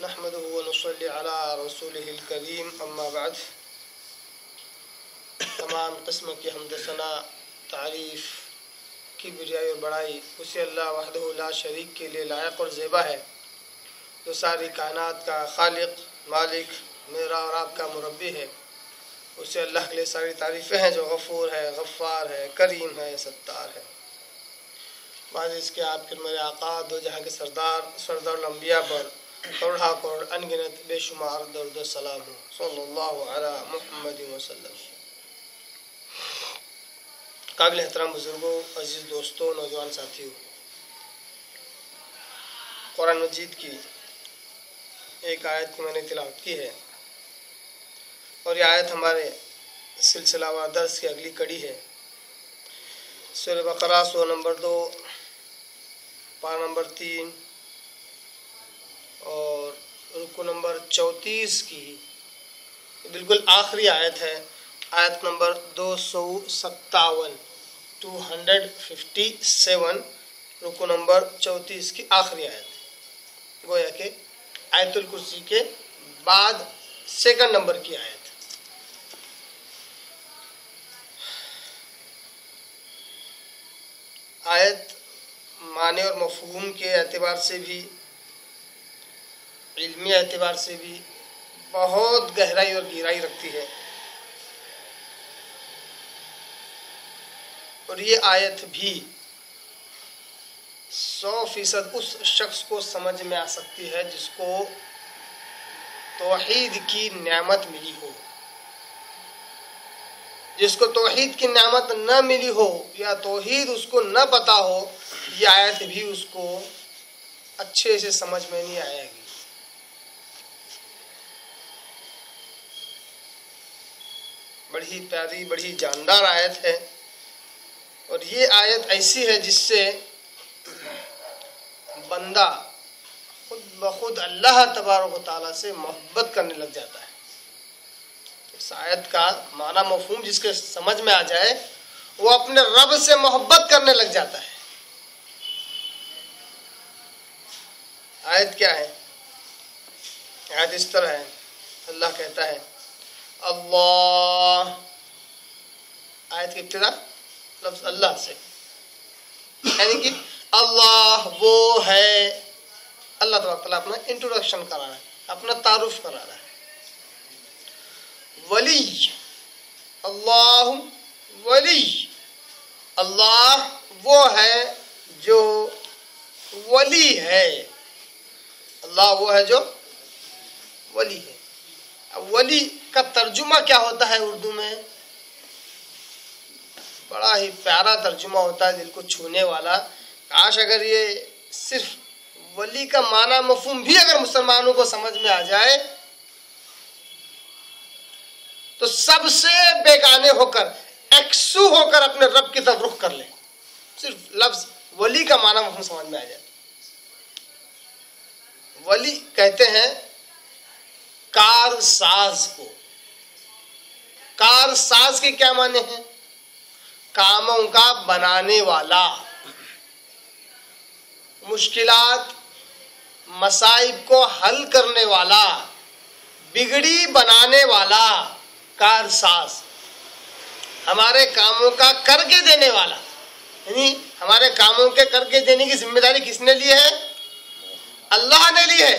नहमदुहु व नुसल्ली अला रसूलिहिल करीम अम्मा बाद तमाम किस्म की हम्द सना तारीफ़ की बिजाई और बड़ाई उसे अल्लाह वहदहु ला शरीक के लिए लायक और ज़ेबा है जो सारी कायनात का खालिक मालिक मेरा और आपका मुरब्बी है। उसे अल्लाह के लिए सारी तारीफ़ें हैं जो गफ़ूर है, गफ़्फ़ार है, करीम है, सत्तार है। बाद इसके आपके मेरे आका दो जहाँ के सरदार लंबिया पर करोड़ा करोड़ अनगिनत बेशुमार दर्द सलाम हो सल्लल्लाहु अला मुहम्मद वसल्लम। काबिल एहतराम बुजुर्गों, अजीज़ दोस्तों, नौजवान साथियों, कुरान मजीद की एक आयत की मैंने तिलावत की है और ये आयत हमारे सिलसिलावार दर्स की अगली कड़ी है। सूरह बकरा सूरह नंबर 2 पारा नंबर 3 और रुकू नंबर 34 की बिल्कुल आखिरी आयत है। आयत नंबर 257 रुकू नंबर 34 की आखिरी आयत, गोया के आयतुल कुर्सी के बाद सेकंड नंबर की आयत। आयत माने और मफहूम के एतबार से भी, इल्मी एतबार से भी बहुत गहराई और गहराई रखती है। और ये आयत भी 100% उस शख्स को समझ में आ सकती है जिसको तौहीद की नेमत मिली हो। जिसको तौहीद की नेमत न मिली हो या तौहीद उसको न पता हो, ये आयत भी उसको अच्छे से समझ में नहीं आएगी। बड़ी प्यारी, बड़ी जानदार आयत है। और ये आयत ऐसी है जिससे बंदा खुद ब खुद अल्लाह तबारक व तआला से मोहब्बत करने लग जाता है। इस आयत का माना मफहूम जिसके समझ में आ जाए वो अपने रब से मोहब्बत करने लग जाता है। आयत क्या है? आयत इस तरह है, अल्लाह कहता है अल्लाह। आयत की इब्तिदा लफ्ज़ अल्लाह से, यानी कि अल्लाह वो है। अल्लाह ताला अपना इंट्रोडक्शन करा रहा है, अपना तारुफ करा रहा है। वली, अल्लाह वली, अल्लाह वो है जो वली है। अल्लाह वो है जो वली है। अब वली का तर्जुमा क्या होता है उर्दू में? बड़ा ही प्यारा तर्जुमा होता है, दिल को छूने वाला। काश अगर ये सिर्फ वली का माना मफहूम भी अगर मुसलमानों को समझ में आ जाए तो सबसे बेगाने होकर, एक्सू होकर अपने रब की तरफ रुख कर ले। सिर्फ लफ्ज वली का माना मफहूम समझ में आ जाए। वली कहते हैं कारसाज को। कारसाज के क्या माने हैं? कामों का बनाने वाला, मुश्किलात मसाइब को हल करने वाला, बिगड़ी बनाने वाला कारसाज, हमारे कामों का करके देने वाला। यानी हमारे कामों के करके देने की जिम्मेदारी किसने ली है? अल्लाह ने ली है।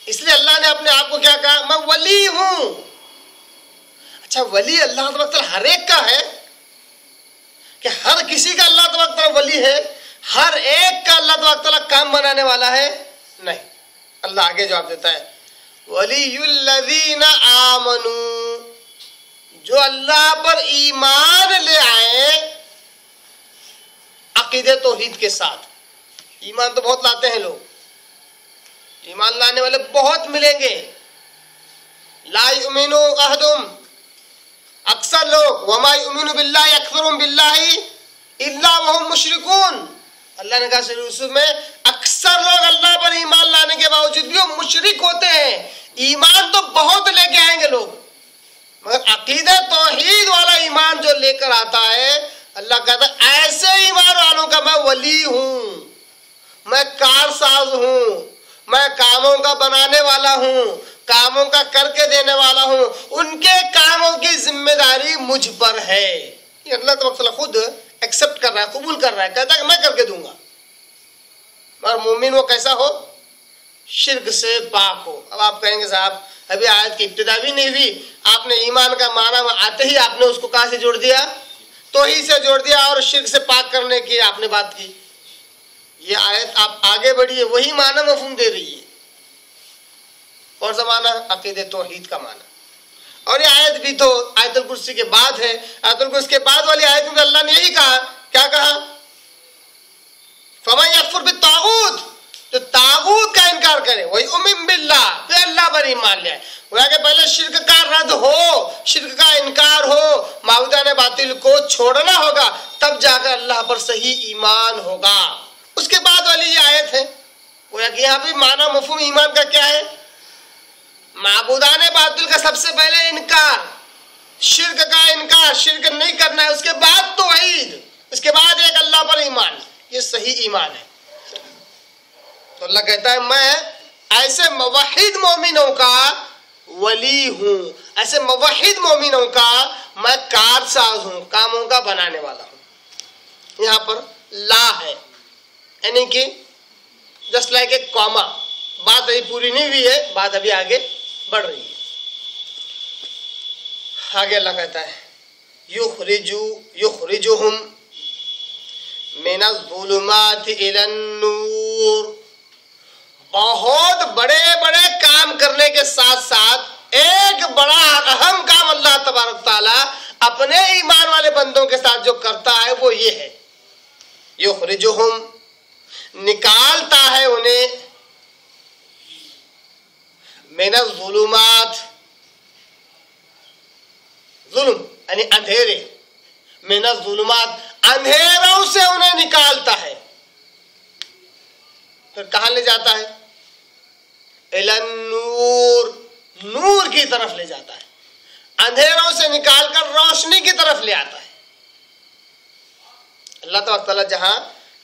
इसलिए अल्लाह ने अपने आप को क्या कहा? मैं वली हूं। अच्छा, वली अल्लाह तबारक तआला हर एक का है कि हर किसी का अल्लाह तबारक तआला वली है? हर एक का अल्लाह तबारक तआला काम बनाने वाला है? नहीं। अल्लाह आगे जवाब देता है, वलियुल्लज़ीना आमनू, जो अल्लाह पर ईमान ले आए अकीदे तौहीद के साथ। ईमान तो बहुत लाते हैं लोग, ईमान लाने वाले बहुत मिलेंगे। ला युमिनु अहदुम, अक्सर लोग, वमा युमिनु बिल्लाहि अक्सरुहुम बिल्लाहि इल्ला वहुम मुशरिकून। अल्लाह ने कहा सूरह यूसुफ में, अक्सर लोग अल्लाह पर ईमान लाने के बावजूद भी वो मुशरिक होते हैं। ईमान तो बहुत लेके आएंगे लोग, मगर अकीदे तौहीद वाला ईमान जो लेकर आता है, अल्लाह कहता है ऐसे ईमान वालों का मैं वली हूं, मैं कारसाज हूं, मैं कामों का बनाने वाला हूं, कामों का करके देने वाला हूं, उनके कामों की जिम्मेदारी मुझ पर है। ये अल्लाह तबारक तआला खुद एक्सेप्ट कर रहा है, कबूल कर रहा है, कहता है कि मैं करके दूंगा। और मोमिन वो कैसा हो? शिर्क से पाक हो। अब आप कहेंगे साहब अभी आयत की इब्तिदा भी नहीं हुई, आपने ईमान का माना आते ही आपने उसको कहां से जोड़ दिया? तौहीद से जोड़ दिया और शिर्क से पाक करने की आपने बात की। ये आयत आप आगे बढ़िए, वही माना मफहूम दे रही है। कौन सा माना? अकीदे तौहीद का माना। और ये आयत भी तो आयतुल कुर्सी के बाद है। आयतुल कुर्सी के बाद वाली आयत में अल्लाह ने यही कहा, क्या कहा? फमन यकफुर बित्तागूत, जो तागूत का इनकार करे, वही उमिन बिल्लाह, फिर अल्लाह पर ईमान ले आए। कि पहले शिर्क का रद्द हो, शिर्क का इनकार हो, माबूदाने बातिल को छोड़ना होगा, तब जाकर अल्लाह पर सही ईमान होगा। उसके बाद वाली ये आयत है। गोया कि यहाँ पे माना मफहूम ईमान का क्या है? माबूदाने बातिल का सबसे पहले इनकार, शिर्क का इनकार, शिर्क नहीं करना है, उसके बाद तौहीद, उसके बाद एक अल्लाह पर ईमान, ये सही ईमान है। तो अल्लाह कहता है मैं ऐसे मुवहिद मोमिनों का वली हूं, ऐसे मुवहिद मोमिनों का मैं कारसाज हूं, कामों का बनाने वाला हूं। यहां पर ला है, यानी कि जस्ट लाइक ए कॉमा। बात अभी पूरी नहीं हुई है, बात अभी आगे बढ़ रही है। आगे अल्लाह कहता है युखरिजुहुम मिनज़्ज़ुलुमाति इलन-नूर। बहुत बड़े बड़े काम करने के साथ साथ एक बड़ा अहम काम अल्लाह तबारक ताला अपने ईमान वाले बंदों के साथ जो करता है वो ये है, युखरिजुहुम, निकालता है उन्हें, मिनज़्ज़ुलुमात, जुल्म यानी अंधेरे, मिनज़्ज़ुलुमात, अंधेरों से उन्हें निकालता है। फिर कहां ले जाता है? इलन-नूर, नूर की तरफ ले जाता है। अंधेरों से निकालकर रोशनी की तरफ ले आता है। अल्लाह ताला जहां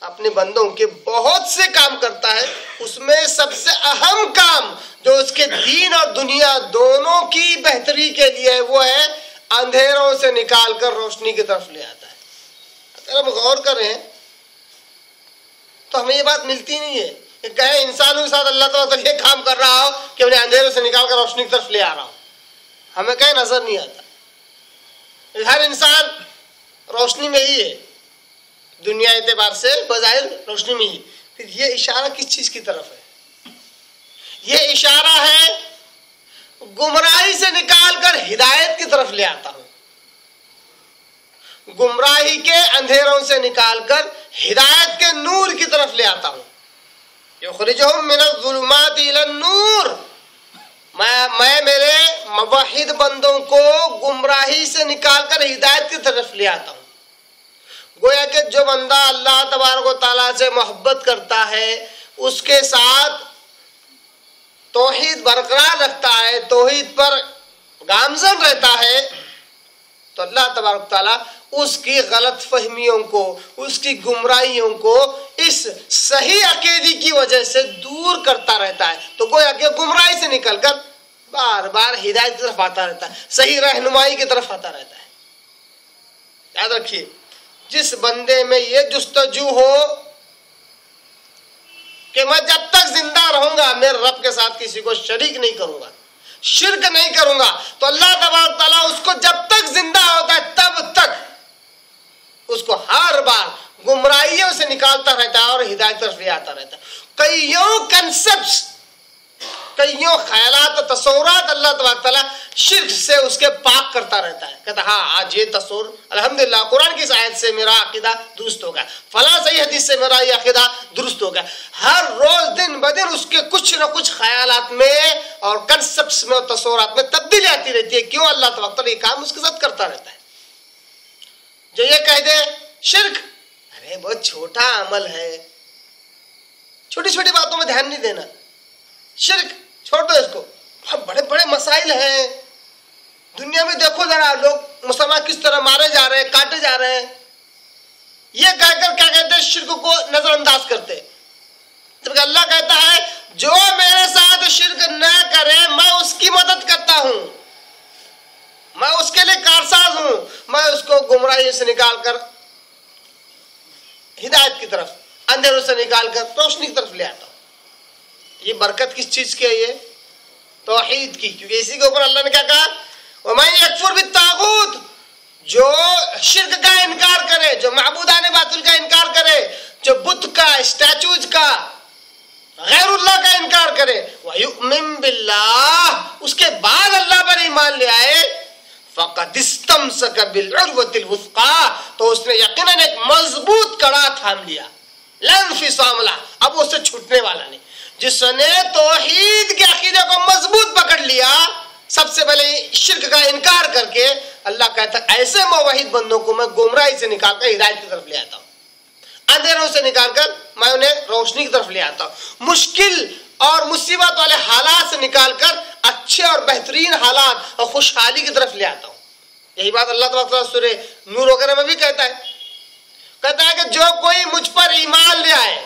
अपने बंदों के बहुत से काम करता है, उसमें सबसे अहम काम जो उसके दीन और दुनिया दोनों की बेहतरी के लिए है, वो है अंधेरों से निकालकर रोशनी की तरफ ले आता है। अगर हम गौर करें तो हमें ये बात मिलती नहीं है कि कहे इंसानों के साथ अल्लाह ताला ये काम कर रहा हो कि उन्हें अंधेरों से निकालकर रोशनी की तरफ ले आ रहा हो, हमें कहीं नजर नहीं आता। हर इंसान रोशनी में ही है, दुनिया एतबार से बज़ाहिर रोशनी में ही। फिर ये इशारा किस चीज की तरफ है? ये इशारा है गुमराही से निकालकर हिदायत की तरफ ले आता हूं, गुमराही के अंधेरों से निकालकर हिदायत के नूर की तरफ ले आता हूं। युखरिजुहुम मिनज़्ज़ुलुमाति इलन-नूर, मैं मेरे मुवहिद बंदों को गुमराही से निकालकर हिदायत की तरफ ले आता हूं। गोया कि जो बंदा अल्लाह तबारक व तआला से मोहब्बत करता है, उसके साथ तौहीद बरकरार रखता है, तौहीद पर गामजन रहता है, तो अल्लाह तबारक व तआला उसकी गलत फहमियों को, उसकी गुमराहियों को इस सही अकीदे की वजह से दूर करता रहता है। तो गोया कि गुमराही से निकलकर बार बार हिदायत की तरफ आता रहता है, सही रहनुमाई की तरफ आता रहता है। याद रखिए, जिस बंदे में ये जुस्तजू हो कि मैं जब तक जिंदा रहूंगा मेरे रब के साथ किसी को शरीक नहीं करूंगा, शिर्क नहीं करूंगा, तो अल्लाह तबारक तआला उसको जब तक जिंदा होता है तब तक उसको हर बार गुमराहियों से निकालता रहता है और हिदायत तरफ ले आता रहता है। कईयों कंसेप्ट्स, कईयों ख्यालात और तस्वुरात अल्लाह तबारक तआला शिर्क से उसके पाक करता रहता है। कहता हाँ आज ये तस्वुर अल्हम्दुलिल्लाह कुरान की इस आयत से मेरा अकीदा दुरुस्त होगा, फला सही हदीस से मेरा ये अकीदा दुरुस्त होगा। हर रोज दिन ब दिन उसके कुछ न कुछ ख्यालात में और कंसेप्ट्स में और तस्वुरात में तब्दीली आती रहती है। क्यों? अल्लाह तबारक तआला ये काम उसके साथ करता रहता है। जो ये कह दे शिर्क, अरे बहुत छोटा अमल है, छोटी छोटी बातों में ध्यान नहीं देना, शिर्क छोड़ दो इसको, बहुत बड़े बड़े मसाइल हैं दुनिया में, देखो जरा लोग मुसलमान किस तरह मारे जा रहे हैं, काटे जा रहे हैं, ये कहकर क्या कहते हैं शिर्क को नजरअंदाज करते हैं। जबकि अल्लाह कहता है जो मेरे साथ शिर्क न करे मैं उसकी मदद करता हूं, मैं उसके लिए कारसाज हूं, मैं उसको गुमराही से निकालकर हिदायत की तरफ, अंधेरों से निकालकर रोशनी की तरफ ले आता हूं। ये बरकत किस चीज की है? ये तौहीद की, क्योंकि इसी के ऊपर अल्लाह ने क्या कहा, वमन यकफुर बित्तागूत, जो शिर्क का इनकार करे, जो माबूदाने बातिल का इनकार करे, जो बुत का, स्टैचूज का, गैरुल्लाह का इनकार करे, वयुमिन बिल्लाह, उसके बाद अल्लाह पर ईमान ले आए, फक़द इस्तमसक बिल-उर्वतिल वुस्क़ा, तो उसने यकीनन एक मजबूत कड़ा थाम लिया, लन फिसाम लहा, अब उससे छूटने वाला नहीं। जिसने तौहीद के अकीदे को मजबूत पकड़ लिया, सबसे पहले शिर्क का इनकार करके, अल्लाह कहता है ऐसे मुवहिद बंदों को मैं गुमराही से निकालकर हिदायत की तरफ ले आता हूँ, अंधेरों से निकालकर मैं उन्हें रोशनी की तरफ ले आता हूँ, मुश्किल और मुसीबत वाले हालात से निकालकर अच्छे और बेहतरीन हालात और खुशहाली की तरफ ले आता हूँ। यही बात अल्लाह तआला सूरे नूर वगैरह में भी कहता है कि जो कोई मुझ पर ईमान ले आए,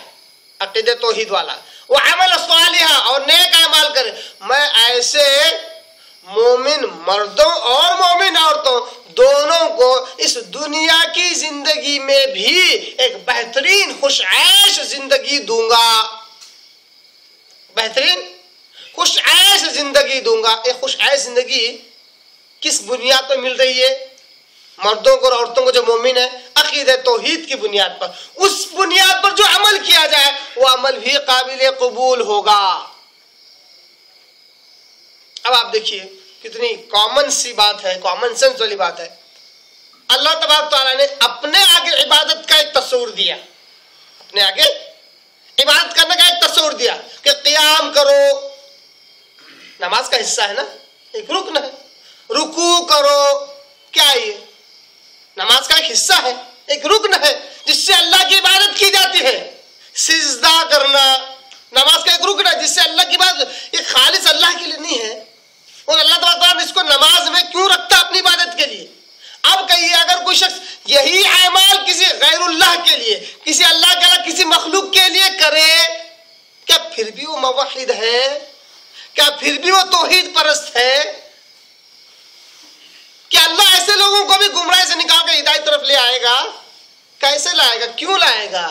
अकीदे तौहीद वाला, वो अमल सालिहा और नेक अमाल करे, मैं ऐसे मोमिन मर्दों और मोमिन औरतों दोनों को इस दुनिया की जिंदगी में भी एक बेहतरीन खुशऐश जिंदगी दूंगा, बेहतरीन खुशऐश जिंदगी दूंगा। एक खुशऐश जिंदगी किस बुनियाद पर मिल रही है? मर्दों को और औरतों को जो मोमिन है, अकीदे तौहीद की बुनियाद पर, उस बुनियाद पर जो अमल किया जाए वो अमल भी काबिल कबूल होगा। अब आप देखिए कितनी कॉमन सी बात है, कॉमन सेंस वाली बात है। अल्लाह तबारक तआला ने अपने आगे इबादत का एक तस्वूर दिया, अपने आगे इबादत करने का एक तस्वूर दिया कि क़ियाम करो, नमाज का हिस्सा है ना, एक रुकन है, रुकू करो, क्या ये नमाज का एक हिस्सा है, एक रुकन है जिससे अल्लाह की इबादत की जाती है। सिजदा करना नमाज का एक रुकन है जिससे अल्लाह की इबादत, ये खालिस अल्लाह के लिए नहीं है, और अल्लाह तआला ने इसको नमाज में क्यों रखता अपनी इबादत के लिए। अब कहिए अगर कोई शख्स यही अमाल किसी गैरुल्लाह के लिए, किसी अल्लाह के अलावा किसी मखलूक के लिए करे, क्या फिर भी वो मुवहिद है? क्या फिर भी वो तौहीद परस्त है? क्या अल्लाह ऐसे लोगों को भी गुमराही से निकाल कर हिदायत तरफ ले आएगा? कैसे लाएगा? क्यों लाएगा?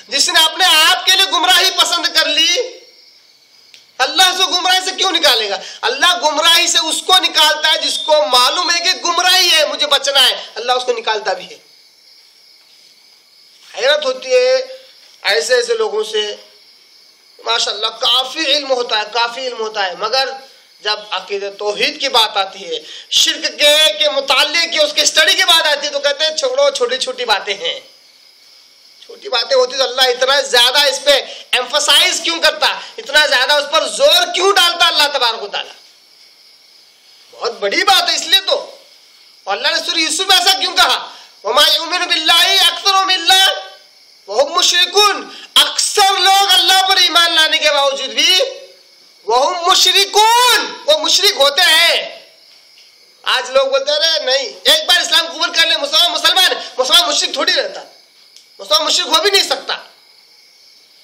जिसने अपने आप के लिए गुमराही पसंद कर ली, अल्लाह से गुमराही से क्यों निकालेगा? अल्लाह गुमराही से उसको निकालता है जिसको मालूम है कि गुमराही है, मुझे बचना है, अल्लाह उसको निकालता भी है। हैरत होती है ऐसे ऐसे लोगों से, माशाअल्लाह काफी इल्म होता है, काफी इल्म होता है, मगर जब अकीदे तौहीद की बात आती है, शिर्क के मुताल्लिक उसके स्टडी की बात आती है, तो कहते हैं छोड़ो, छोटी छोटी बातें हैं। छोटी बातें होती तो अल्लाह इतना ज्यादा इस पे एम्फसाइज क्यों करता, इतना ज्यादा उस पर जोर क्यों डालता अल्लाह तबारक व तआला? बहुत बड़ी बात है इसलिए तो। और अल्लाह ने सूरह यूसुफ में ऐसा क्यों कहा, वमा युमिनु बिल्लाहि अक्सरुहुम इल्ला वहुम मुशरिकून, अक्सर लोग अल्लाह पर ईमान लाने के बावजूद भी वहुम मुशरिकून, वो मुशरिक होते हैं। आज लोग बोलते हैं नहीं, एक बार इस्लाम कबूल कर ले मुसलमान मुशरिक थोड़ी रहता, मुसलमान मुशरिक हो भी नहीं सकता।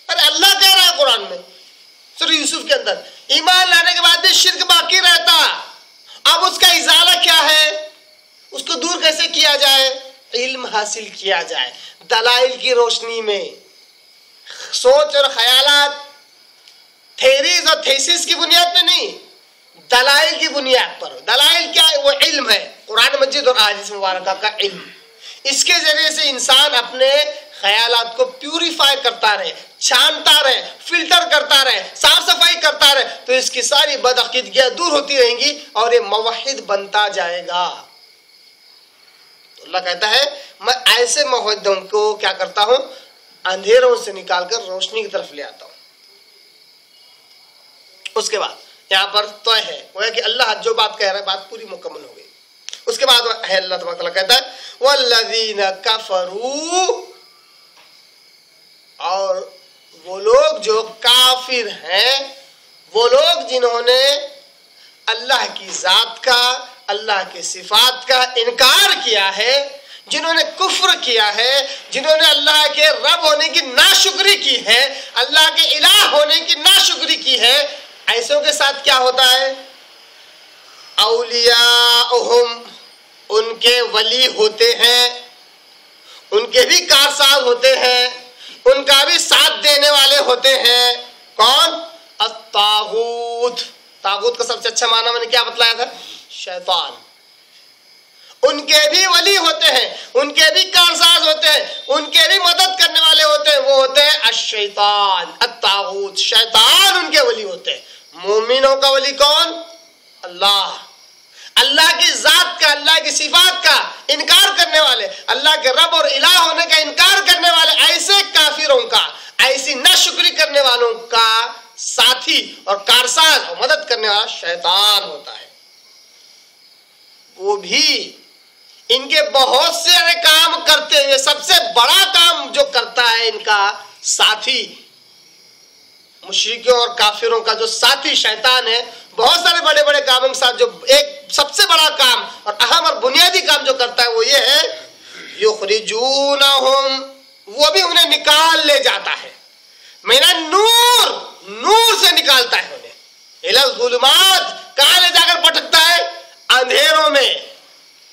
अरे अल्लाह कह रहा है कुरान में सूरह यूसुफ के अंदर, ईमान लाने के बाद भी शिर्क बाकी रहता। अब उसका इजाला क्या है, उसको दूर कैसे किया जाए? इल्म हासिल किया जाए दलाइल की रोशनी में, सोच और ख्यालात थेरीज और थेसिस की बुनियाद पे नहीं, दलाइल की बुनियाद पर। दलाइल क्या है? वो इल्म है, कुरान मजीद और अहादीस मुबारका का इल्म। इसके जरिए से इंसान अपने ख्यालात को प्यूरिफाई करता रहे, छानता रहे, फिल्टर करता रहे, साफ सफाई करता रहे, तो इसकी सारी बदअकीदगियां दूर होती रहेंगी और ये मुवहिद बनता जाएगा। तो अल्लाह कहता है मैं ऐसे मुवहिदों को क्या करता हूं, अंधेरों से निकालकर रोशनी की तरफ ले आता हूं। उसके बाद यहाँ पर तो है वो है कि अल्लाह जो बात कह रहा है बात पूरी मुकम्मल हो गई। उसके बाद है अल्लाह तबारक व तआला कहता है वल्लज़ीना कफरू, और वो लोग जो काफिर हैं, वो लोग जिन्होंने अल्लाह की जात का, अल्लाह की सिफात का इनकार किया है, जिन्होंने कुफ्र किया है, जिन्होंने अल्लाह के रब होने की नाशुक्री की है, अल्लाह के इलाह होने की नाशुक्री की है, ऐसों के साथ क्या होता है? औलियाउहुम, उनके वली होते हैं, उनके भी कारसाज होते हैं, उनका भी साथ देने वाले होते हैं। कौन? अत्तागूत। तागूत का सबसे अच्छा माना मैंने क्या बतलाया था? शैतान। उनके भी वली होते हैं, उनके भी कारसाज होते हैं, उनके भी मदद करने वाले होते हैं, वो होते हैं अश-शैतान, अत्तागूत। शैतान उनके वली होते हैं। मोमिनों का वली कौन? अल्लाह। अल्लाह की जात का, अल्लाह की सिफात का इनकार करने वाले, अल्लाह के रब और इलाह होने का इनकार करने वाले ऐसे काफिरों का, ऐसी नाशुक्री करने वालों का साथी और कारसाज और मदद करने वाला शैतान होता है। वो भी इनके बहुत से काम करते हुए सबसे बड़ा काम जो करता है इनका साथी, मुशरिकों और काफिरों का जो साथी शैतान है, बहुत सारे बड़े बड़े कामों के साथ जो एक सबसे बड़ा काम और अहम और बुनियादी काम जो करता है वो ये है युखरिजूनहुम, वो भी उन्हें निकाल ले जाता है। मेरा नूर, नूर से निकालता है उन्हें। इलल ज़ुलुमात, कहां ले जाकर पटकता है? अंधेरों में।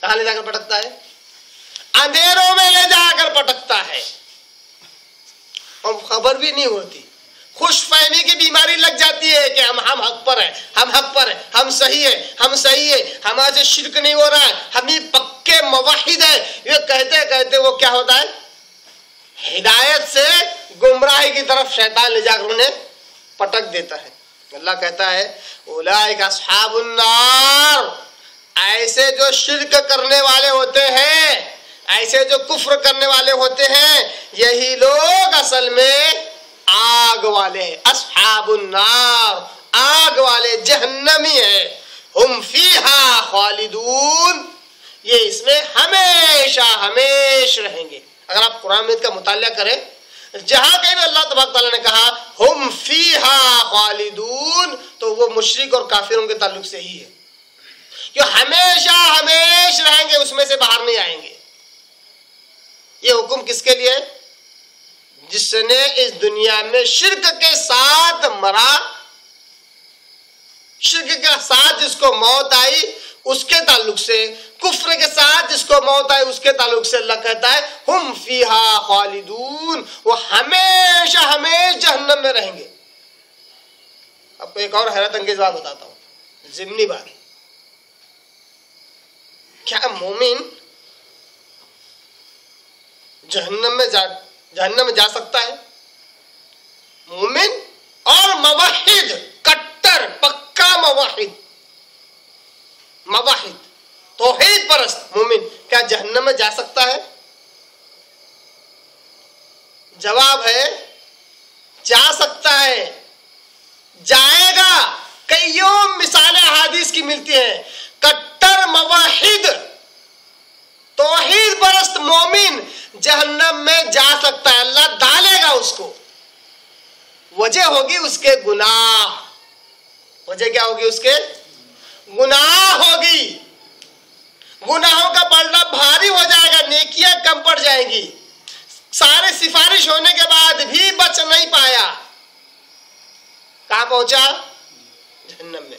कहां ले जाकर पटकता है? अंधेरों में ले जाकर पटकता है। और खबर भी नहीं होती, खुशफहमी की बीमारी लग जाती है कि हम हक पर है, हम हक पर है, हम सही है, हम सही है, हमारे से शिर्क नहीं हो रहा है, हम ही पक्के मुवहिद है। ये कहते कहते वो क्या होता है? हिदायत से गुमराही की तरफ शैतान ले जाकर उन्हें पटक देता है। अल्लाह कहता है उलाइका अस्हाबुन नार, ऐसे जो शिर्क करने वाले होते हैं, ऐसे जो कुफ्र करने वाले होते हैं, यही लोग असल में आग वाले हैं। अस्हाबुन नार, आग वाले, जहन्नमी है। हुम फीहा खालिदून, ये इसमें हमेशा हमेशा रहेंगे। अगर आप कुरान में का मुतालिया करें, जहां कहीं अल्लाह तबारक तआला ने कहा हुम फीहा खालिदून, तो वो मुशरिक और काफिरों के ताल्लुक से ही है, जो हमेशा हमेशा रहेंगे, उसमें से बाहर नहीं आएंगे। ये हुक्म किसके लिए? जिसने इस दुनिया में शिर्क के साथ मरा, शिर्क के साथ जिसको मौत आई उसके ताल्लुक से, कुफ्र के साथ जिसको मौत आई उसके ताल्लुक से अल्लाह कहता है हुम फीहा खालिदून, वो हमेशा हमेशा जहन्नम में रहेंगे। आपको एक और हैरत अंगेज बात बताता हूं, जिम्नी बात। क्या मोमिन जहन्नम में जा सकता है? मोमिन और मुवहिद, कट्टर पक्का मुवहिद, मुवहिद तौहीद परस्त मोमिन क्या जहन्नम में जा सकता है? जवाब है जा सकता है, जाएगा। कईयों मिसालें हदीस की मिलती हैं। कट्टर मुवहिद तौहीद परस्त मोमिन जहन्नम में जा सकता है, अल्लाह डालेगा उसको। वजह होगी उसके गुनाह। वजह क्या होगी? उसके गुनाह होगी। गुनाहों का पलड़ा भारी हो जाएगा, नेकियां कम पड़ जाएंगी। सारे सिफारिश होने के बाद भी बच नहीं पाया, कहां पहुंचा? जहन्नम में।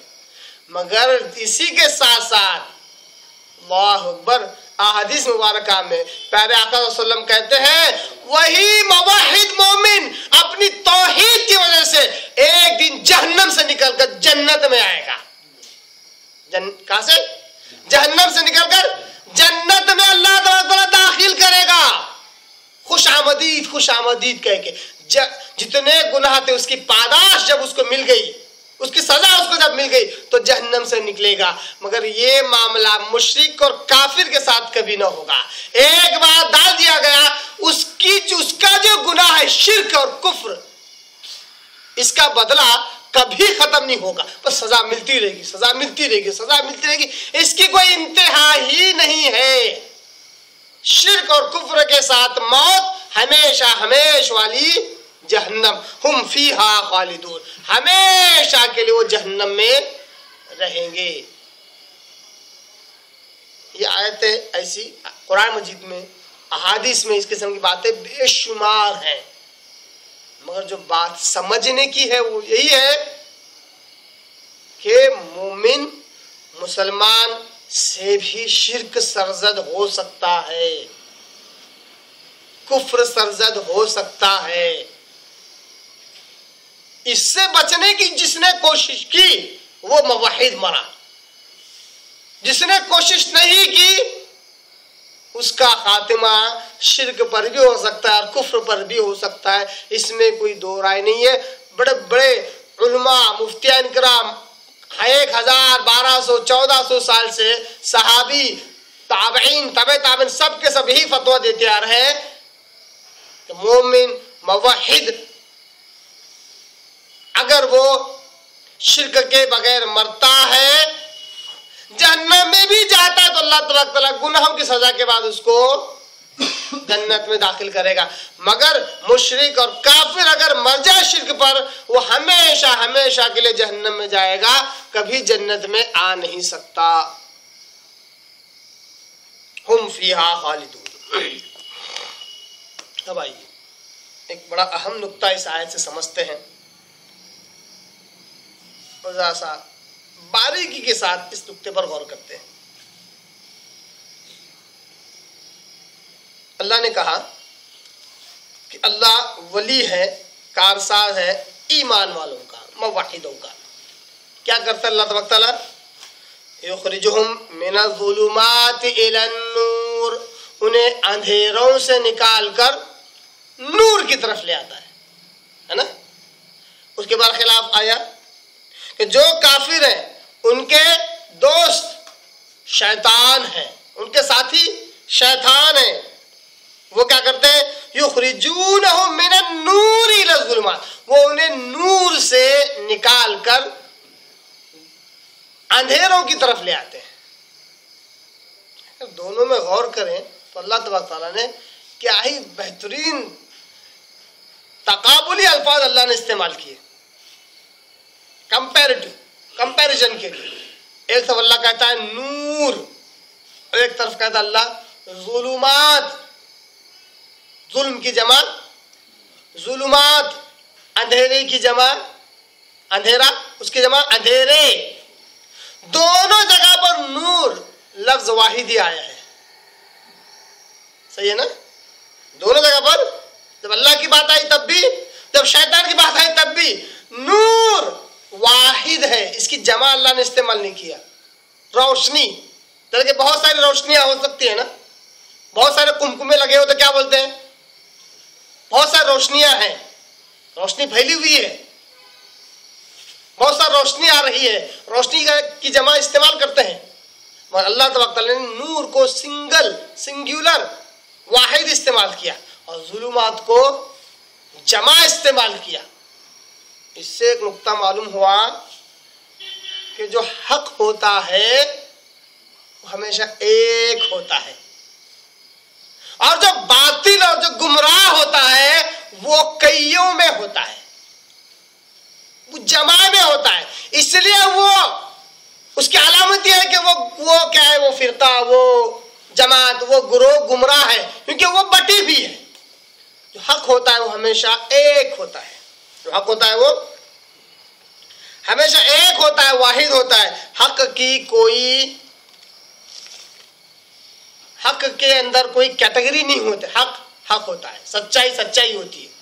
मगर इसी के साथ साथ अल्लाह अकबर, अहादीस मुबारका में प्यारे आका वसल्लम कहते हैं वही मुवहिद मोमिन अपनी तौहीद की वजह से एक दिन जहन्नम से निकलकर जन्नत में आएगा। कहां से? जहन्नम से निकलकर जन्नत में अल्लाह ताला दाखिल करेगा। खुशामदीद खुशामदीद कह के जितने गुनाह थे उसकी पादाश जब उसको मिल गई, उसकी सजा उसको जब मिल गई तो जहन्नम से निकलेगा। मगर ये मामला मुशरिक और काफिर के साथ कभी ना होगा। एक बार डाल दिया गया उसका जो गुनाह है शिर्क और कुफ्र, इसका बदला कभी खत्म नहीं होगा, बस सजा मिलती रहेगी, सजा मिलती रहेगी, सजा मिलती रहेगी, इसकी कोई इंतहा ही नहीं है। शिर्क और कुफ्र के साथ मौत हमेशा हमेशा वाली जहन्नम, हुम फीहा खालिदून, हमेशा के लिए वो जहन्नम में रहेंगे। ये आयतें ऐसी कुरान मजीद में, अहादीस में इस किस्म की बातें बेशुमार हैं, मगर जो बात समझने की है वो यही है कि मोमिन मुसलमान से भी शिर्क सरजद हो सकता है, कुफ्र सरजद हो सकता है। इससे बचने की जिसने कोशिश की वो मुवहिद मरा, जिसने कोशिश नहीं की उसका खातिमा शिर्क पर भी हो सकता है और कुफ्र पर भी हो सकता है, इसमें कोई दो राय नहीं है। बड़े बड़े उलमा मुफ्तियान किराम 1000, 1200, 1400 साल से सहाबी, ताबईन, तबे ताबईन सब के सब यही फतवा देते आ रहे हैं कि मोमिन मुवहिद अगर वो शिर्क के बगैर मरता है जन्नत में भी जाता है तो अल्लाह तबारक तआला गुनाहों की सजा के बाद उसको जन्नत में दाखिल करेगा। मगर मुशरिक और काफिर अगर मर जाए शिर्क पर वो हमेशा हमेशा के लिए जहन्नम में जाएगा, कभी जन्नत में आ नहीं सकता। हुम फीहा खालिदून। अब आइए एक बड़ा अहम नुक्ता इस आयत से समझते हैं और जरा सा बारीकी के साथ इस नुक्ते पर गौर करते हैं। अल्लाह ने कहा कि अल्लाह वली है, कारसाज है ईमान वालों का, मुवहिदों का। क्या करता है अल्लाह तबारक तआला? युखरिजुहुम मिनज़्ज़ुलुमाति इलन-नूर, उन्हें अंधेरों से निकालकर नूर की तरफ ले आता है ना। उसके बाद खिलाफ आया कि जो काफिर हैं उनके दोस्त शैतान हैं, उनके साथी शैतान हैं। वो क्या करते हैं? युखरिजूनहुम मिनन-नूर इला-ज़ुलुमात, वो उन्हें नूर से निकाल कर अंधेरों की तरफ ले आते हैं। दोनों में गौर करें तो अल्लाह तबारक तआला ने क्या ही बेहतरीन तकाबुली अल्फाज अल्लाह ने इस्तेमाल किए कंपैरिजन के लिए। एक तरफ अल्लाह कहता है नूर और एक तरफ कहता है अल्लाह ज़ुलुमात, जुल्म की जमा ज़ुलुमात, अंधेरे की जमा अंधेरा, उसकी जमा अंधेरे। दोनों जगह पर नूर लफ्ज वाहिद ही आया है, सही है ना। दोनों जगह पर जब अल्लाह की बात आई तब भी, जब शैतान की बात आई तब भी नूर वाहिद है, इसकी जमा अल्लाह ने इस्तेमाल नहीं किया। रोशनी, तरह के बहुत सारी रोशनियां हो सकती है ना, बहुत सारे कुमकुमे लगे हो तो क्या बोलते हैं? बहुत सारी रोशनियां हैं, रोशनी फैली हुई है, बहुत सारी रोशनी आ रही है, रोशनी की जमा इस्तेमाल करते हैं। मगर अल्लाह तबारक तआला ने नूर को सिंगुलर वाहिद इस्तेमाल किया और ज़ुलुमात को जमा इस्तेमाल किया। इससे एक नुक्ता मालूम हुआ कि जो हक होता है वो हमेशा एक होता है और जो बातिल और जो गुमराह होता है वो कईयों में होता है, वो जमा में होता है। इसलिए वो उसकी अलामत यह है कि वो क्या है, वो फिरका, वो जमात, वो गुरोह गुमराह है, क्योंकि वो बटी भी है। जो हक होता है वो हमेशा एक होता है, जो हक होता है वो हमेशा एक होता है, वाहिद होता है। हक की कोई हक के अंदर कोई कैटेगरी नहीं होती, हक हक होता है, सच्चाई सच्चाई होती है।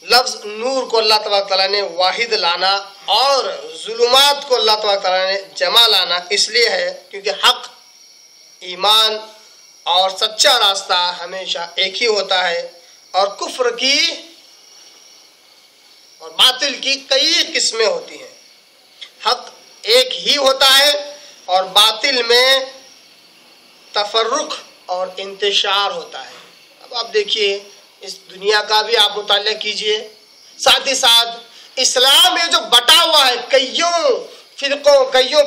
लफ्ज नूर को अल्लाह तबारक तआला ने वाहिद लाना और जुलुमात को अल्लाह तबारक तआला ने जमा लाना इसलिए है क्योंकि हक, ईमान और सच्चा रास्ता हमेशा एक ही होता है और कुफ्र की और बातिल की कई किस्में होती हैं। हक एक ही होता है और बातिल में तफर्रुक और इंतशार होता है। अब आप देखिए, इस दुनिया का भी आप मुतालिया कीजिए, साथ ही साथ इस्लाम में जो बटा हुआ है कईयों फिरकों, कईयों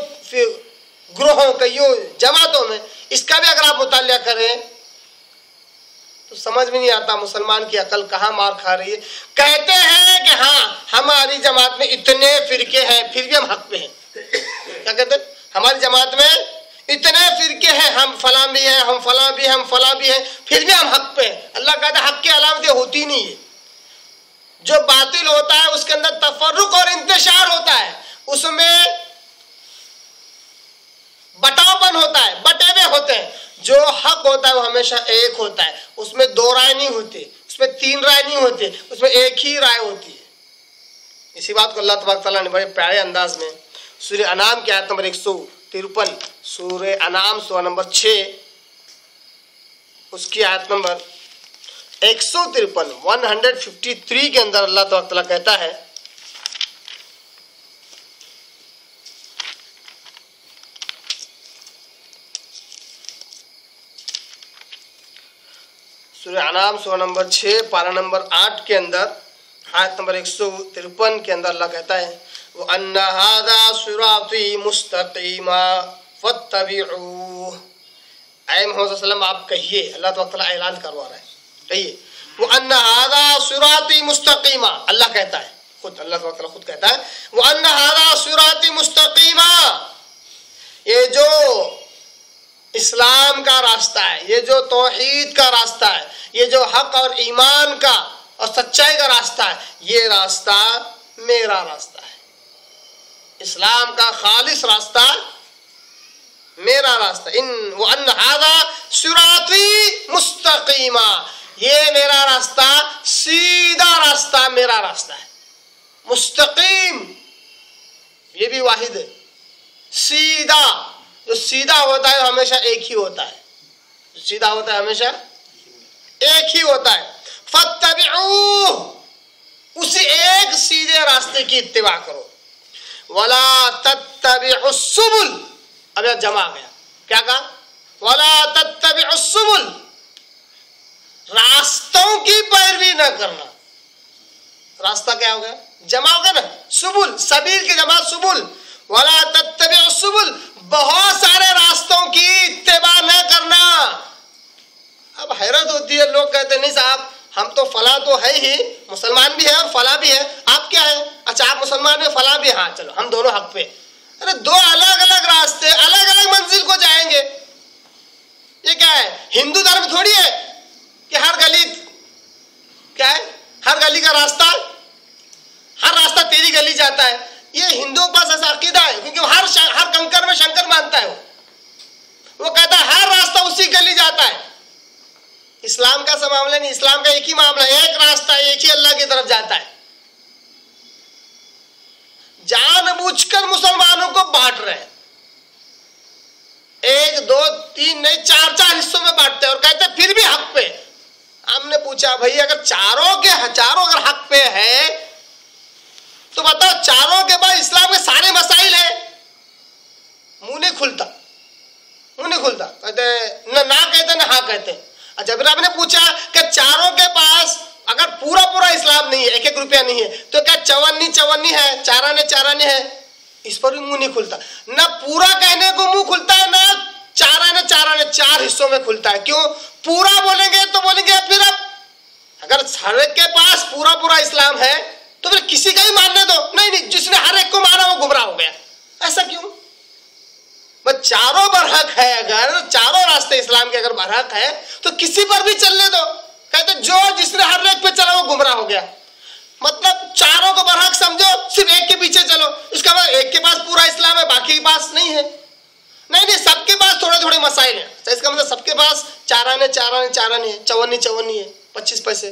ग्रोहों, कईयों जमातों में, इसका भी अगर आप मुतालिया करें तो समझ में नहीं आता मुसलमान की अकल कहाँ मार खा रही है। कहते हैं कि हाँ हमारी जमात में इतने फिरके हैं फिर भी हम हक पे हैं। क्या कहते हैं? हमारी जमात में इतने फिरके हैं, हम फलां भी हैं, हम फलां भी हैं, हम फलां भी हैं, फिर भी हम हक पे हैं। अल्लाह कहता है हक की अलामतें होती नहीं है। जो बातिल होता है उसके अंदर तफर्रुक और इंतशार होता है, उसमें बटावपन होता है, बटे हुए होते हैं। जो हक होता है वो हमेशा एक होता है, उसमें दो राय नहीं होती, उसमें तीन राय नहीं होती, उसमें एक ही राय होती है। इसी बात को अल्लाह तबारक तआला ने बड़े प्यारे अंदाज में सूरह अनाम की आयत नंबर 153, सूरह अनाम सूरा नंबर 6 उसकी आयत नंबर 153 153 के अंदर अल्लाह तबारक तआला कहता है, सूरह अनाम सूरा नंबर 6 पारा नंबर 8 के अंदर आयत नंबर 153 के अंदर अल्लाह कहता है, वो अन्ना हादा सिराती मुस्तकीमा फत्तबिऊह। ऐ मोहम्मद सल्लल्लाहु अलैहि वसल्लम आप कहिए, अल्लाह तआला ऐलान करवा रहा है, कहिए वो अन्ना हादा सिराती मुस्तकीमा। अल्लाह कहता है खुद, अल्लाह तआला खुद कहता है वो अन्ना हादा सिराती मुस्तकीमा। ये जो इस्लाम का रास्ता है, ये जो तौहीद का रास्ता है, ये जो हक और ईमान का और सच्चाई का रास्ता है, ये रास्ता मेरा रास्ता है। इस्लाम का खालिस रास्ता मेरा रास्ता। इन वो अन्न हादा सिराती मुस्तकीमा, ये मेरा रास्ता सीधा रास्ता मेरा रास्ता है। मुस्तकीम ये भी वाहिद है, सीधा, जो सीधा होता है हमेशा एक ही होता है, सीधा होता है हमेशा एक ही होता है। फत्तबिऊह, उसी एक सीधे रास्ते की इत्तिबा करो। वला तत्तबिउस सुबुल, अब यह जमा आ गया, क्या कहा? वला तत्तबिउस सुबुल, रास्तों की पैरवी न करना। रास्ता क्या हो गया? जमा हो गया ना, सुबुल, सबील की जमा सुबुल। वला तत्तबिउस सुबुल, बहुत सारे रास्तों की इत्तिबा न करना। अब हैरत होती है, लोग कहते नहीं साहब हम तो फला तो है ही, मुसलमान भी है और फला भी है, आप क्या है? अच्छा आप मुसलमान है, फला भी, हाँ चलो हम दोनों हक पे। अरे दो अलग अलग रास्ते, अलग अलग मंजिल को जाएंगे। ये क्या है? हिंदू धर्म थोड़ी है कि हर गली क्या है, हर गली का रास्ता, हर रास्ता तेरी गली जाता है। ये हिंदुओं के पास ऐसा अकीदा है क्योंकि हर कंकर में शंकर मानता है। वो कहता है हर रास्ता उसी गली जाता है। इस्लाम का ऐसा मामला नहीं, इस्लाम का एक ही मामला है, एक रास्ता, एक ही अल्लाह की तरफ जाता है। जानबूझकर मुसलमानों को बांट रहे हैं, एक दो तीन नहीं चार चार हिस्सों में बांटते हैं और कहते हैं फिर भी हक पे। हमने पूछा भाई अगर चारों अगर हक पे है तो बताओ चारों के बाद इस्लाम के सारे मसाइल है? मुंह नहीं खुलता, मुंह नहीं खुलता, कहते ना कहते ना हाँ कहते। जब आपने पूछा कि चारों के पास अगर पूरा पूरा इस्लाम नहीं है, एक एक रुपया नहीं है, तो क्या चवन्नी है, चाराने है? इस पर भी मुंह नहीं खुलता। ना पूरा कहने को मुंह खुलता है, ना चाराने चार हिस्सों में खुलता है। क्यों? पूरा बोलेंगे तो बोलेंगे फिर अब अगर हर एक के पास पूरा पूरा इस्लाम है तो फिर किसी का ही मानने दो। नहीं, जिसने हर एक को माना वो गुमराह हो गया। ऐसा क्यों? बस चारों पर हक है, अगर चारों रास्ते इस्लाम के अगर बरहक है तो किसी पर भी चलने दो। कहते जो जिसने हर एक पे चला वो गुमराह हो गया। मतलब चारों को बरहक समझो, सिर्फ एक के पीछे चलो। इसका मतलब एक के पास पूरा इस्लाम है, बाकी बाकी के पास नहीं है। नहीं, सबके पास थोड़े थोड़े मसाइल हैं। तो इसका मतलब सबके पास 4 आने 4 आने 4 आने है, 54 है, 25 पैसे।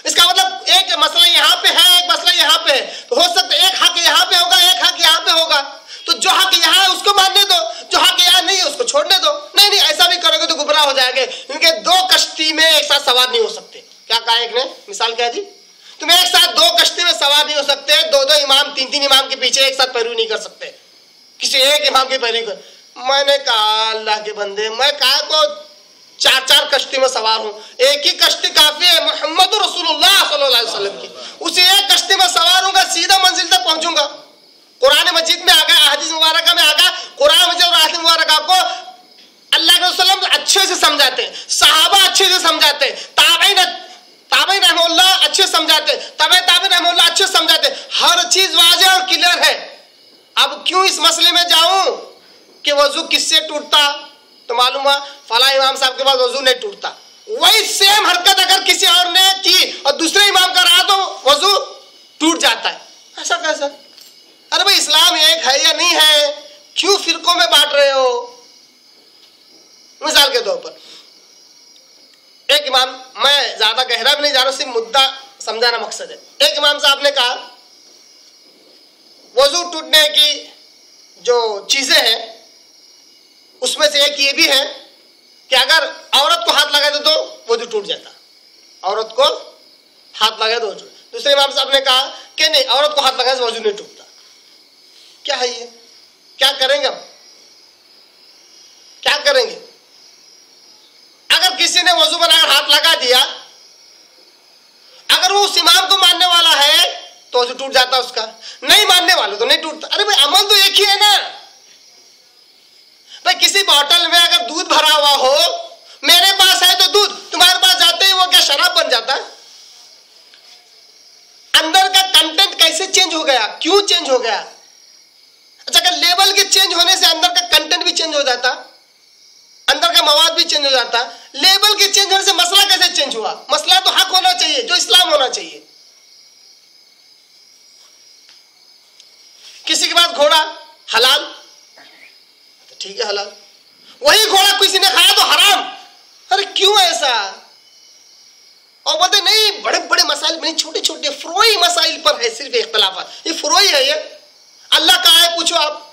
इसका मतलब एक मसला यहाँ पे है, एक मसला यहाँ पे है, तो हो सकता है एक हक यहाँ पे होगा, एक हक यहाँ पे होगा, तो जो हक यहाँ है उसको मानने दो, जो हक यहाँ नहीं है उसको छोड़ने दो। नहीं, ऐसा भी करोगे तो गुमराह हो जाएंगे, क्योंकि 2 कश्ती में एक साथ सवार नहीं हो सकते। क्या कहा एक ने? मिसाल क्या दी? तुम एक साथ 2 कश्ती में सवार नहीं हो सकते, 2 इमाम 3 इमाम के पीछे एक साथ पैरवी नहीं कर सकते, किसी एक इमाम की पैरवी कर। मैंने कहा अल्लाह के बंदे, मैं कहा को 4 कश्ती में सवार हूं, एक ही कश्ती काफी है, मोहम्मद रसूलुल्लाह सल्लल्लाहु अलैहि वसल्लम की, उसी एक कश्ती में सवार होऊंगा, सीधा मंजिल तक पहुंचूंगा। कुरान मजीद में आ गया, हदीस मुबारक में आ गया, कुरान मजीद और हदीस मुबारक को अल्लाह के रसूल अच्छे से समझाते हैं, सहाबा अच्छे से समझाते हैं, ताबईन रहमतुल्लाह अच्छे समझाते, ताबईन रहमतुल्लाह अच्छे समझाते, हर चीज वाज़ेह और क्लियर है। अब क्यों इस मसले में जाऊं कि वजू किससे टूटता, तो मालूम हुआ फला इमाम साहब के पास वजू नहीं टूटता, वही सेम हरकत अगर किसी और ने की और दूसरे इमाम का रहा तो वजू टूट जाता है। ऐसा कैसा? अरे भाई इस्लाम एक है या नहीं है, क्यों फिरकों में बांट रहे हो? मिसाल के तौर पर एक इमाम, मैं ज्यादा गहरा भी नहीं जा रहा, सिर्फ मुद्दा समझाना मकसद है। एक इमाम साहब ने कहा वजू टूटने की जो चीजें हैं उसमें से एक ये भी है कि अगर औरत को हाथ लगा दे तो वजू टूट जाता, औरत को हाथ लगा दो। दूसरे इमाम साहब ने कहा कि नहीं, औरत को हाथ लगाने से वजू नहीं टूटता। क्या है ये? क्या करेंगे हम? क्या करेंगे? अगर किसी ने वजू बनाकर हाथ लगा दिया, अगर वो उस इमाम को मानने वाला है तो वजू टूट जाता उसका, नहीं मानने वाले तो नहीं टूटता। अरे भाई अमल तो एक ही है ना भाई। किसी बोतल में अगर दूध भरा हुआ हो, मेरे पास है तो दूध, तुम्हारे पास जाते ही वो क्या शराब बन जाता? अंदर का कंटेंट कैसे चेंज हो गया, क्यों चेंज हो गया? अच्छा, अगर लेवल के चेंज होने से अंदर का कंटेंट भी चेंज हो जाता, अंदर का मवाद भी चेंज हो जाता। लेवल के चेंज होने से मसला कैसे चेंज हुआ? मसला तो हक होना चाहिए, जो इस्लाम होना चाहिए। किसी के पास घोड़ा हलाल, तो ठीक है हलाल, वही घोड़ा किसी ने खाया तो हराम। अरे क्यों ऐसा? और बोलते नहीं, बड़े बड़े मसाइल नहीं, छोटे छोटे फ्रोई मसाइल पर है सिर्फ इख्तलाफात। ये फ्रोई है, ये अल्लाह कहाँ है पूछो आप।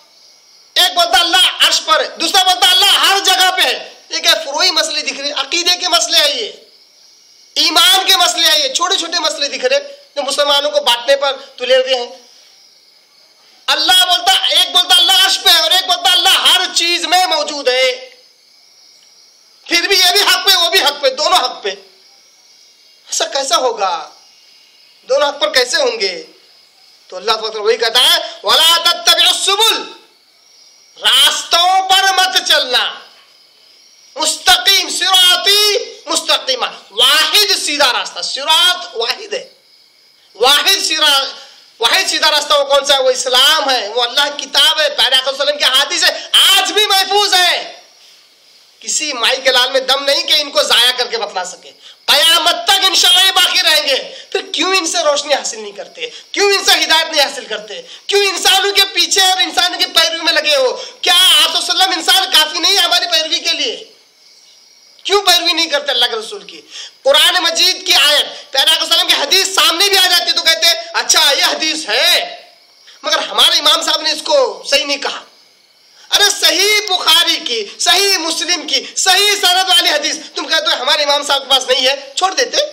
एक बोलता अल्लाह अर्श पर है, दूसरा बोलता अल्लाह हर जगह पे है। ये क्या फ्रोई मसले दिख रहे? अकीदे के मसले है, ये ईमान के मसले है, ये छोटे छोटे मसले दिख रहे जो मुसलमानों को बांटने पर तुले हुए हैं। अल्लाह बोलता, एक बोलता अल्लाह अर्श पे है और एक बोलता अल्लाह हर चीज में मौजूद है। फिर भी ये भी हक पे वो भी हक पे, दोनों हक पे। ऐसा कैसा होगा? दोनों हक पर कैसे होंगे? तो अल्लाह वही कहता है वला तत्तबिउस सुबुल, रास्तों पर मत चलना, मुस्तकीम सिराती मुस्तकीमा, वाहिद सीधा रास्ता। सिरात वाहिद है, वाहिद सीधा रास्ता वो कौन सा है? वो इस्लाम है, वो अल्लाह की किताब है, प्यारे आका सल्लल्लाहु अलैहि वसल्लम की हदीस है, आज भी महफूज है। किसी माई के लाल में दम नहीं कि इनको जाया करके बतला सके, कयामत तक इंशाअल्लाह ये बाकी रहेंगे। फिर क्यों इनसे रोशनी हासिल नहीं करते? क्यों इनसे हिदायत नहीं हासिल करते? क्यों इंसानों के पीछे और इंसानों की पैरवी में लगे हो? क्या आप सल्लम इंसान काफी नहीं है हमारी पैरवी के लिए? क्यों पैरवी नहीं करते अल्लाह के रसूल की? कुरान मजीद की आयत, प्यारे आका सल्लम की हदीस सामने भी आ जाती तो कहते अच्छा ये हदीस है, मगर हमारे इमाम साहब ने इसको सही नहीं कहा। अरे सही बुखारी की, सही मुस्लिम की, सही सनद वाली हदीस तुम कहते हो हमारे इमाम साहब के पास नहीं है, छोड़ देते।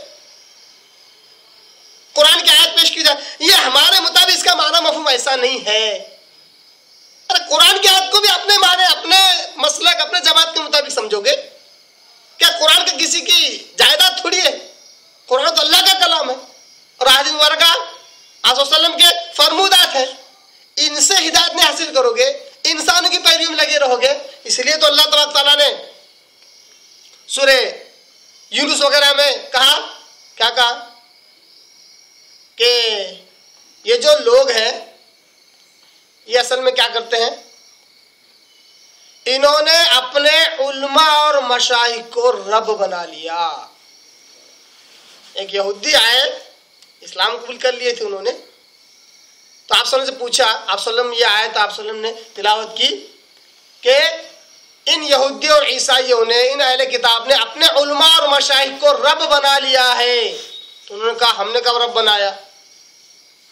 कुरान की आयत पेश की जाए, ये हमारे मुताबिक इसका माना मफहूम ऐसा नहीं है। अरे कुरान की आयत को भी अपने माने, अपने मसलक, अपने जमात के मुताबिक समझोगे क्या? कुरान के किसी की जायदाद थोड़ी है, कुरान तो अल्लाह का कलाम है और हदीस मुबारक आप सल्लम के फरमूदात है। इनसे हिदायत नहीं हासिल करोगे, इंसानों की पैरवी में लगे रहोगे। इसलिए तो अल्लाह तबारक तआला ने सूरे यूनुस वगैरह में कहा, क्या कहा कि ये जो लोग हैं ये असल में क्या करते हैं, इन्होंने अपने उल्मा और मशाइख को रब बना लिया। एक यहूदी आए, इस्लाम कबूल कर लिए थे उन्होंने, तो आप सल्लम से पूछा, आप सल्लम ये आयत आप सल्लम ने तिलावत की कि इन यहूदी और ईसाइयों ने, इन अहले किताब ने अपने उलमा और मशाइख को रब बना लिया है। तो उन्होंने कहा हमने कब रब बनाया,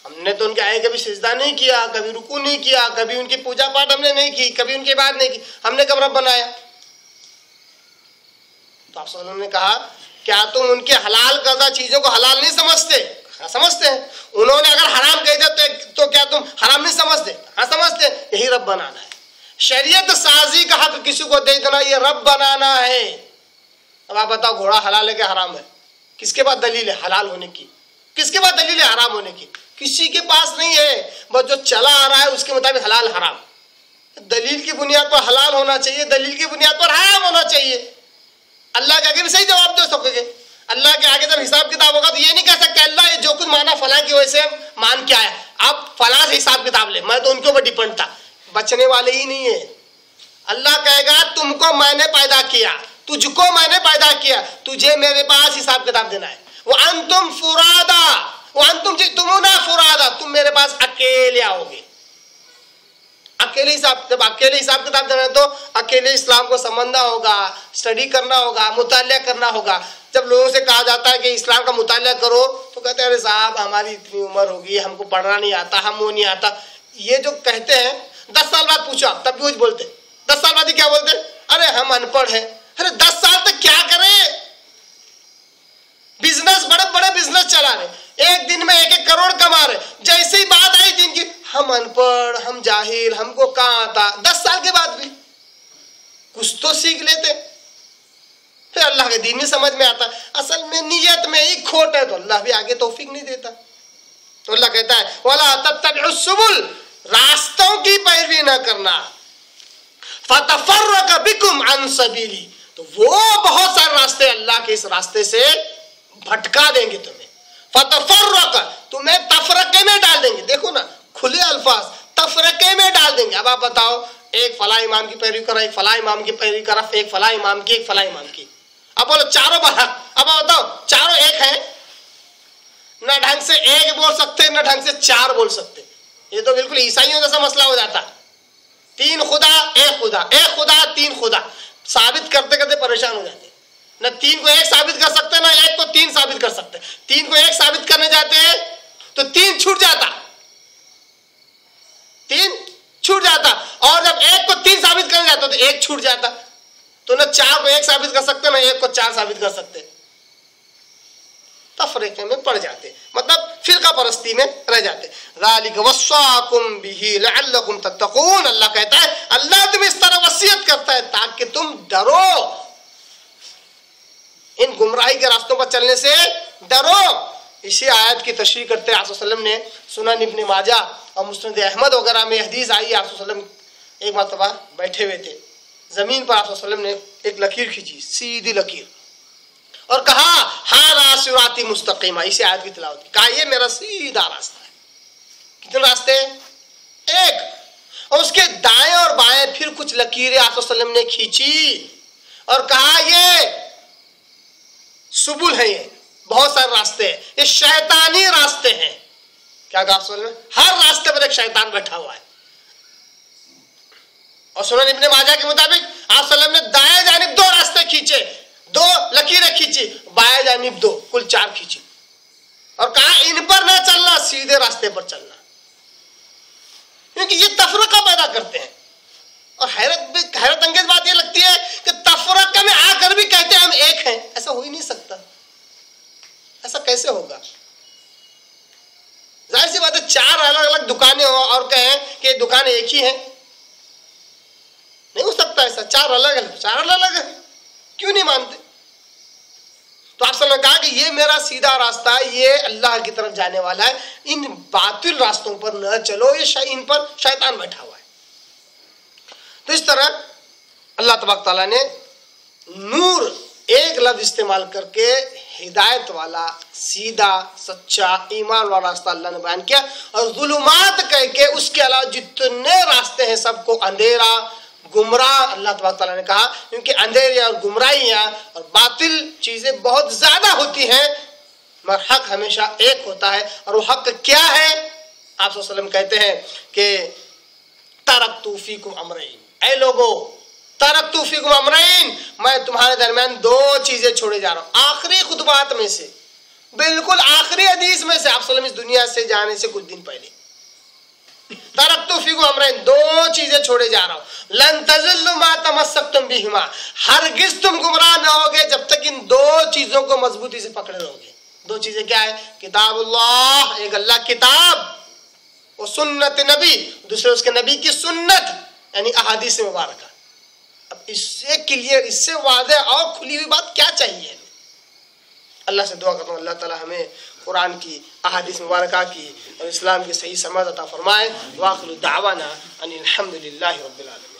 हमने तो उनके आगे कभी सिजदा नहीं किया, कभी रुकू नहीं किया, कभी उनकी पूजा पाठ हमने नहीं की, कभी उनकी बात नहीं की, हमने कब रब बनाया। तो आप सल्लम ने कहा क्या तुम उनके हलाल करदा चीजों को हलाल नहीं समझते? हाँ समझते हैं। उन्होंने अगर हराम कह दिया तो क्या तुम हराम नहीं समझते? हाँ समझते हैं। यही रब बनाना है। शरीयत साजी का हक किसी को दे देना ये रब बनाना है। अब आप बताओ घोड़ा हलाल है कि हराम है? किसके पास दलील है हलाल होने की? किसके पास दलील है हराम होने की? किसी के पास नहीं है। बस जो चला आ रहा है उसके मुताबिक हलाल हराम। दलील की बुनियाद पर हलाल होना चाहिए, दलील की बुनियाद पर हराम होना चाहिए। अल्लाह के आगे भी सही जवाब दे सकोगे। अल्लाह के आगे जब हिसाब किताब होगा तो ये नहीं कह सकते अल्लाह ये जो कुछ माना फला की वजह से मान के आया, अब फला से हिसाब किताब ले, मैं तो उनके ऊपर डिपेंड था। बचने वाले ही नहीं है। अल्लाह कहेगा तुमको मैंने पैदा किया, तुझको मैंने पैदा किया, तुझे मेरे पास हिसाब किताब देना है। वो अंतुम फुरादा, वो अंतुम तुमुना फुरादा, तुम मेरे पास अकेले आओगे। अकेले हिसाब, जब अकेले हिसाब किताब देना है तो अकेले इस्लाम को समझना होगा, स्टडी करना होगा, मुतालिया करना होगा। जब लोगों से कहा जाता है कि इस्लाम का मुतालिया करो तो कहते हैं अरे साहब हमारी इतनी उम्र होगी, हमको पढ़ना नहीं आता, हम वो नहीं आता। ये जो कहते हैं 10 साल बाद पूछा तब भी वही बोलते। 10 साल बाद ही क्या बोलते? अरे हम अनपढ़ हैं। अरे 10 साल तक क्या करें? बिजनेस, बड़े बड़े बिजनेस चला रहे, एक दिन में 1-1 करोड़ कमा रहे। जैसे ही बात आई दिन की हम अनपढ़, हम जाहिल, हमको कहाँ आता। 10 साल के बाद भी कुछ तो सीख लेते, फिर अल्लाह के दीन में समझ में आता। असल में नियत में ही खोट है तो अल्लाह भी आगे तौफीक नहीं देता। तो अल्लाह कहता है वला तत्तबिउस सुबुल, रास्तों की पैरवी न करना, फतफर्रक बिकुम अन सबीली, तो वो बहुत सारे रास्ते अल्लाह के इस रास्ते से भटका देंगे तुम्हें। फतफर्रक, तुम्हें तफरके में डाल देंगे। देखो ना खुले अल्फाज, तफरके में डाल देंगे। अब आप बताओ एक फला इमाम की पैरवी करा, एक फला इमाम की पैरवी करा, एक फला इमाम की, एक फला इमाम की। अब बोलो चारों बना, अब आप बताओ चारों एक है ना, ढंग से एक बोल सकते ना ढंग से 4 बोल सकते। ये तो बिल्कुल ईसाइयों जैसा मसला हो जाता। 3 खुदा, एक खुदा, एक खुदा 3 खुदा साबित करते करते परेशान हो जाते। न 3 को 1 साबित कर सकते, ना 1 को 3 साबित कर सकते। 3 को 1 साबित करने जाते हैं तो 3 छूट जाता, 3 छूट जाता। और जब 1 को 3 साबित करने जाता तो 1 छूट जाता। तो न 4 को 1 साबित कर सकते, ना 1 को 4 साबित कर सकते। तफरीके में पड़ जाते, मतलब फिरका परस्ती में रह जाते। ज़ालिक वस्साकुम बिही लअल्लकुम तत्तकून, अल्लाह कहता है अल्लाह तुम्हें इस तरह वसीयत करता है ताकि तुम डरो, इन गुमराही के रास्तों पर चलने से डरो। इसी आयत की तशरीह करते आप सल्लल्लाहु अलैहि वसल्लम ने सुनन इब्न माजा और मुस्नद अहमद वगैरह में हदीस आई। आप सल्लल्लाहु अलैहि वसल्लम एक मरतबा बैठे हुए थे, जमीन पर आप सल्लल्लाहु अलैहि वसल्लम ने एक लकीर खींची, सीधी लकीर, और कहा हाज़ा सिराती मुस्तकीमा, इसी आयत की तिलावत की। कहा ये मेरा सीधा रास्ता है। कितने रास्ते? एक। और उसके दाएं और बाएं फिर कुछ लकीरें आप सल्लल्लाहु अलैहि वसल्लम ने खींची और कहा ये सुबुल है, ये बहुत सारे रास्ते हैं, ये शैतानी रास्ते हैं। क्या कहा आप? हर रास्ते पर एक शैतान बैठा हुआ है। और सुनन इब्न माजा के मुताबिक आप सल्लल्लाहु अलैहि वसल्लम ने दाएं जानिब 2 रास्ते खींचे, 2 लकीरें खींची, बाएं जानिब 2, कुल 4 खींची, और कहा इन पर ना चलना, सीधे रास्ते पर चलना, क्योंकि ये तफरका पैदा करते हैं। और हैरत अंगेज बात ये लगती है कि तफरका में आकर भी कहते हैं हम एक हैं। ऐसा हो ही नहीं सकता। ऐसा कैसे होगा? जाहिर सी बात है 4 अलग अलग दुकानें हो और कहें कि दुकान एक ही है, नहीं हो सकता ऐसा। 4 अलग है, 4 अलग है, क्यों नहीं मानते? तो आप सबने कहा कि ये मेरा सीधा रास्ता है, ये अल्लाह की तरफ जाने वाला है, इन बातिल रास्तों पर न चलो, ये इन पर शैतान बैठा हुआ है। तो इस तरह अल्लाह तबारक तआला ने नूर एक लफ्ज इस्तेमाल करके हिदायत वाला, सीधा, सच्चा, ईमान वाला रास्ता अल्लाह ने बयान किया, और जुलुमात कह के उसके अलावा जितने रास्ते हैं सबको अंधेरा, गुमराह अल्लाह तबारक तआला ने कहा, क्योंकि अंधेरे और गुमराहियां और बातिल चीजें बहुत ज्यादा होती हैं, मगर हक हमेशा एक होता है। और वो हक क्या है? आप सल्लल्लाहु अलैहि वसल्लम कहते हैं कि तरक्तु फीकुम अमरैन, ऐ लोगो तरक्तु फीकुम अमरैन, मैं तुम्हारे दरमियान दो चीजें छोड़े जा रहा हूँ। आखिरी खुतबात में से, बिल्कुल आखिरी हदीस में से, आप सल्लल्लाहु अलैहि वसल्लम इस दुनिया से जाने से कुछ दिन पहले, तरक्तु फीकुम अमरैन, दो चीजें छोड़े जा रहा हूँ। लन तज़िल्लु मा तमस्सक्तुम बिहिमा, हरगिज तुम गुमराह न होगे जब तक इन दो चीजों को मजबूती से पकड़े रहोगे। दो चीजें क्या है? किताबुल्लाह, एक अल्लाह किताब, और सुन्नत नबी, दूसरे उसके नबी की सुन्नत, यानी अहादीस मुबारक। अब इससे क्लियर, इससे वाज़ेह और खुली हुई बात क्या चाहिए? अल्लाह से दुआ करता हूँ अल्लाह ताला हमें कुरान की, अहादीस मुबारक की और इस्लाम की सही समझ अता फरमाए। वाखिरु दावाना अनिल हम्दुलिल्लाहि रब्बिल आलमीन।